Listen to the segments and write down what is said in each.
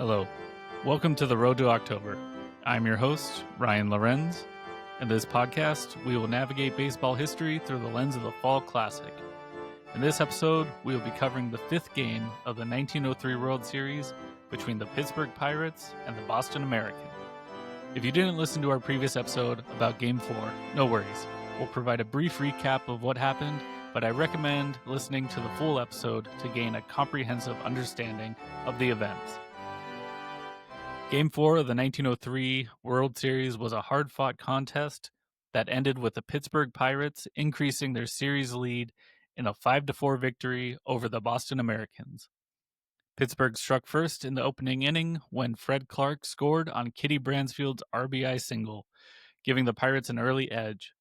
Hello. Welcome to the Road to October. I'm your host, Ryan Lorenz. In this podcast, we will navigate baseball history through the lens of the Fall Classic. In this episode, we will be covering the fifth game of the 1903 World Series between the Pittsburgh Pirates and the Boston Americans. If you didn't listen to our previous episode about Game 4, no worries. We'll provide a brief recap of what happened, but I recommend listening to the full episode to gain a comprehensive understanding of the events. Game 4 of the 1903 World Series was a hard-fought contest that ended with the Pittsburgh Pirates increasing their series lead in a 5-4 victory over the Boston Americans. Pittsburgh struck first in the opening inning when Fred Clark scored on Kitty Bransfield's RBI single, giving the Pirates an early edge.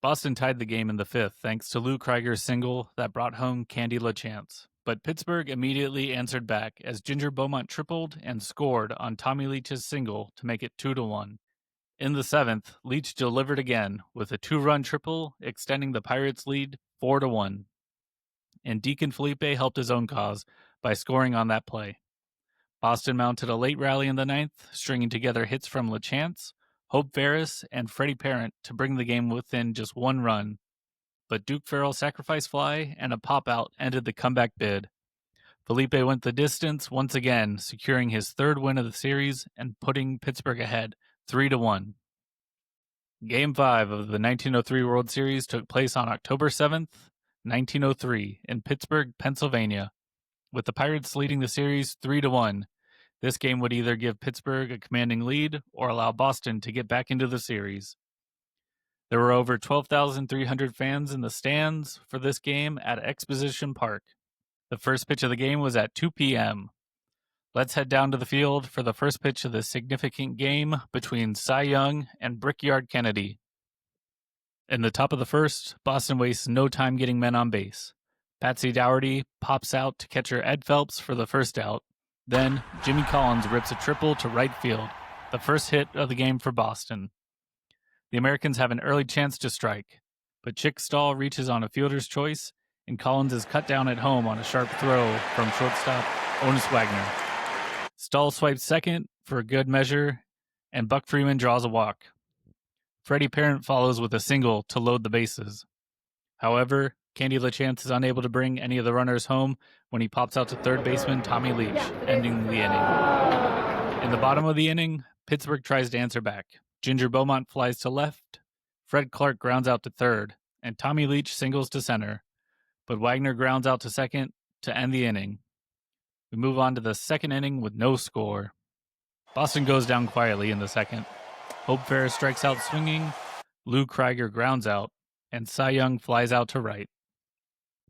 Boston tied the game in the fifth thanks to Lou Krieger's single that brought home Candy LaChance. But Pittsburgh immediately answered back as Ginger Beaumont tripled and scored on Tommy Leach's single to make it 2-1. In the seventh, Leach delivered again with a 2-run triple, extending the Pirates' lead 4-1. And Deacon Felipe helped his own cause by scoring on that play. Boston mounted a late rally in the ninth, stringing together hits from LaChance, Hope Ferris, and Freddie Parent to bring the game within just one run. But Duke Farrell's sacrifice fly and a pop-out ended the comeback bid. Felipe went the distance once again, securing his third win of the series and putting Pittsburgh ahead 3-1. Game 5 of the 1903 World Series took place on October 7th, 1903, in Pittsburgh, Pennsylvania. With the Pirates leading the series 3-1, this game would either give Pittsburgh a commanding lead or allow Boston to get back into the series. There were over 12,300 fans in the stands for this game at Exposition Park. The first pitch of the game was at 2 p.m. Let's head down to the field for the first pitch of this significant game between Cy Young and Brickyard Kennedy. In the top of the first, Boston wastes no time getting men on base. Patsy Dougherty pops out to catcher Ed Phelps for the first out. Then, Jimmy Collins rips a triple to right field, the first hit of the game for Boston. The Americans have an early chance to strike, but Chick Stahl reaches on a fielder's choice, and Collins is cut down at home on a sharp throw from shortstop Honus Wagner. Stahl swipes second for a good measure, and Buck Freeman draws a walk. Freddie Parent follows with a single to load the bases. However, Candy LaChance is unable to bring any of the runners home when he pops out to third baseman Tommy Leach, ending the inning. In the bottom of the inning, Pittsburgh tries to answer back. Ginger Beaumont flies to left, Fred Clark grounds out to third, and Tommy Leach singles to center, but Wagner grounds out to second to end the inning. We move on to the second inning with no score. Boston goes down quietly in the second. Hope Ferris strikes out swinging, Lou Krieger grounds out, and Cy Young flies out to right.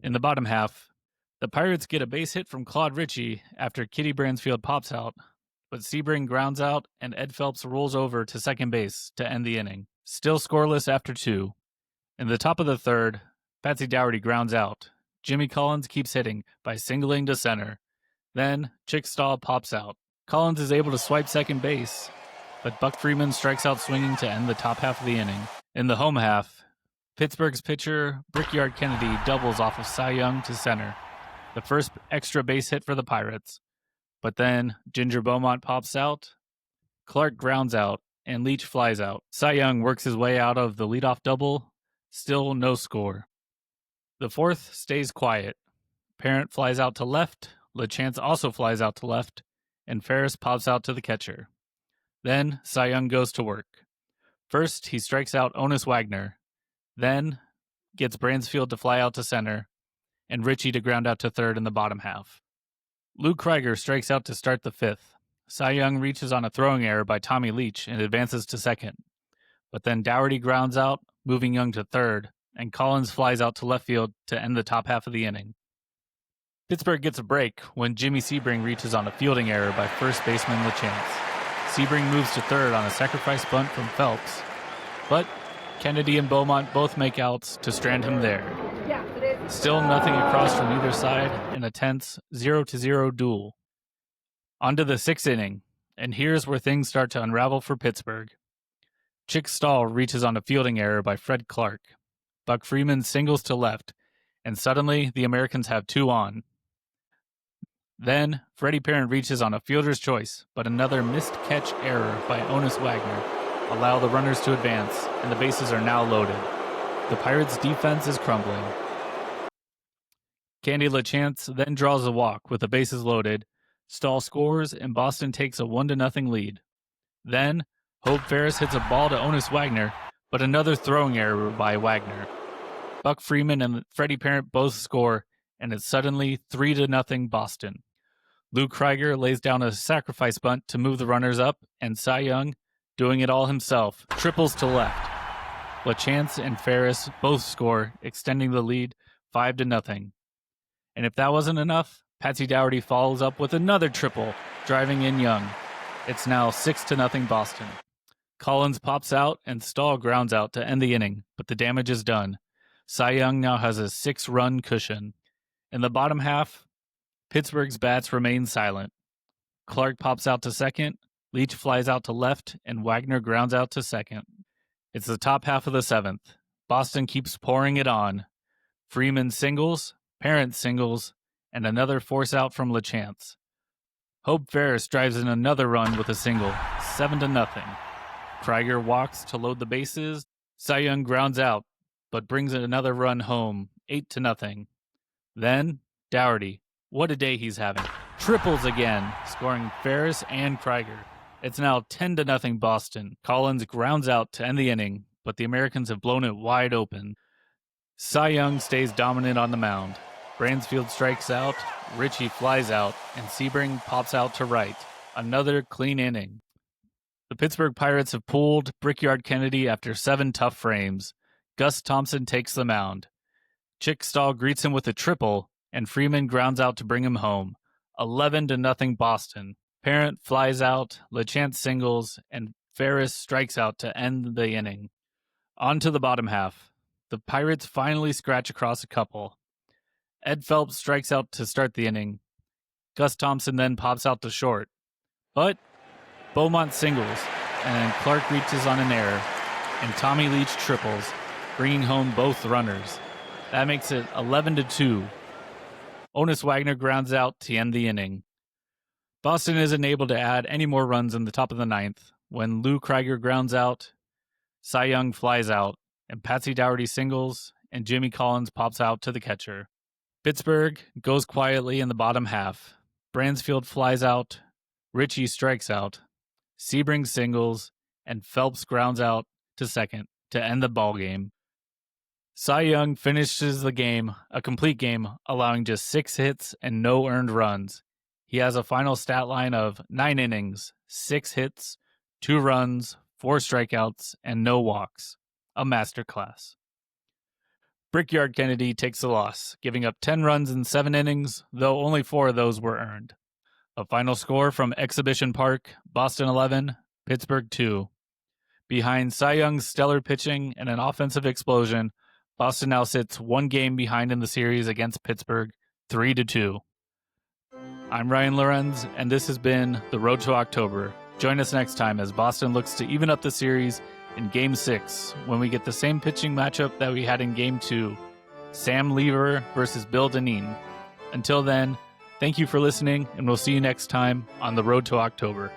In the bottom half, the Pirates get a base hit from Claude Ritchie after Kitty Bransfield pops out, but Sebring grounds out and Ed Phelps rolls over to second base to end the inning. Still scoreless after 2. In the top of the third, Patsy Dougherty grounds out. Jimmy Collins keeps hitting by singling to center. Then, Chick Stahl pops out. Collins is able to swipe second base, but Buck Freeman strikes out swinging to end the top half of the inning. In the home half, Pittsburgh's pitcher, Brickyard Kennedy, doubles off of Cy Young to center, the first extra base hit for the Pirates. But then Ginger Beaumont pops out, Clark grounds out, and Leach flies out. Cy Young works his way out of the leadoff double, still no score. The fourth stays quiet. Parent flies out to left, LaChance also flies out to left, and Ferris pops out to the catcher. Then Cy Young goes to work. First, he strikes out Honus Wagner, then gets Bransfield to fly out to center, and Ritchie to ground out to third in the bottom half. Lou Krieger strikes out to start the fifth. Cy Young reaches on a throwing error by Tommy Leach and advances to second. But then Dougherty grounds out, moving Young to third, and Collins flies out to left field to end the top half of the inning. Pittsburgh gets a break when Jimmy Sebring reaches on a fielding error by first baseman LaChance. Sebring moves to third on a sacrifice bunt from Phelps, but Kennedy and Beaumont both make outs to strand him there. Still nothing across from either side in a tense 0-0 duel. On to the sixth inning, and here's where things start to unravel for Pittsburgh. Chick Stahl reaches on a fielding error by Fred Clark. Buck Freeman singles to left, and suddenly the Americans have 2 on. Then, Freddie Parent reaches on a fielder's choice, but another missed catch error by Honus Wagner allow the runners to advance, and the bases are now loaded. The Pirates' defense is crumbling. Candy LaChance then draws a walk with the bases loaded. Stahl scores, and Boston takes a 1-0 lead. Then, Hope Ferris hits a ball to Honus Wagner, but another throwing error by Wagner. Buck Freeman and Freddie Parent both score, and it's suddenly 3-0 Boston. Lou Krieger lays down a sacrifice bunt to move the runners up, and Cy Young, doing it all himself, triples to left. LaChance and Ferris both score, extending the lead 5-0. And if that wasn't enough, Patsy Dougherty follows up with another triple, driving in Young. It's now 6-0 Boston. Collins pops out and Stahl grounds out to end the inning, but the damage is done. Cy Young now has a 6-run cushion. In the bottom half, Pittsburgh's bats remain silent. Clark pops out to second, Leach flies out to left, and Wagner grounds out to second. It's the top half of the seventh. Boston keeps pouring it on. Freeman singles, Parent singles, and another force out from LaChance. Hope Ferris drives in another run with a single, 7-0. Krieger walks to load the bases. Cy Young grounds out, but brings another run home, 8-0. Then, Dougherty. What a day he's having. Triples again, scoring Ferris and Krieger. It's now 10-0 Boston. Collins grounds out to end the inning, but the Americans have blown it wide open. Cy Young stays dominant on the mound. Bransfield strikes out, Ritchie flies out, and Sebring pops out to right. Another clean inning. The Pittsburgh Pirates have pulled Brickyard Kennedy after 7 tough frames. Gus Thompson takes the mound. Chick Stahl greets him with a triple, and Freeman grounds out to bring him home. 11-0 Boston. Parent flies out, LaChance singles, and Ferris strikes out to end the inning. On to the bottom half. The Pirates finally scratch across a couple. Ed Phelps strikes out to start the inning. Gus Thompson then pops out to short. But Beaumont singles, and Clark reaches on an error, and Tommy Leach triples, bringing home both runners. That makes it 11-2. Honus Wagner grounds out to end the inning. Boston isn't able to add any more runs in the top of the ninth when Lou Krieger grounds out, Cy Young flies out, and Patsy Dougherty singles, and Jimmy Collins pops out to the catcher. Pittsburgh goes quietly in the bottom half. Bransfield flies out, Ritchie strikes out, Sebring singles, and Phelps grounds out to second to end the ballgame. Cy Young finishes the game, a complete game, allowing just 6 hits and no earned runs. He has a final stat line of 9 innings, 6 hits, 2 runs, 4 strikeouts, and no walks. A masterclass. Brickyard Kennedy takes the loss, giving up 10 runs in 7 innings, though only 4 of those were earned. A final score from Exhibition Park, Boston 11, Pittsburgh 2. Behind Cy Young's stellar pitching and an offensive explosion, Boston now sits 1 game behind in the series against Pittsburgh, 3-2. I'm Ryan Lorenz, and this has been The Road to October. Join us next time as Boston looks to even up the series in Game 6 when we get the same pitching matchup that we had in Game 2, Sam Lever versus Bill Dineen. Until then, thank you for listening, and we'll see you next time on The Road to October.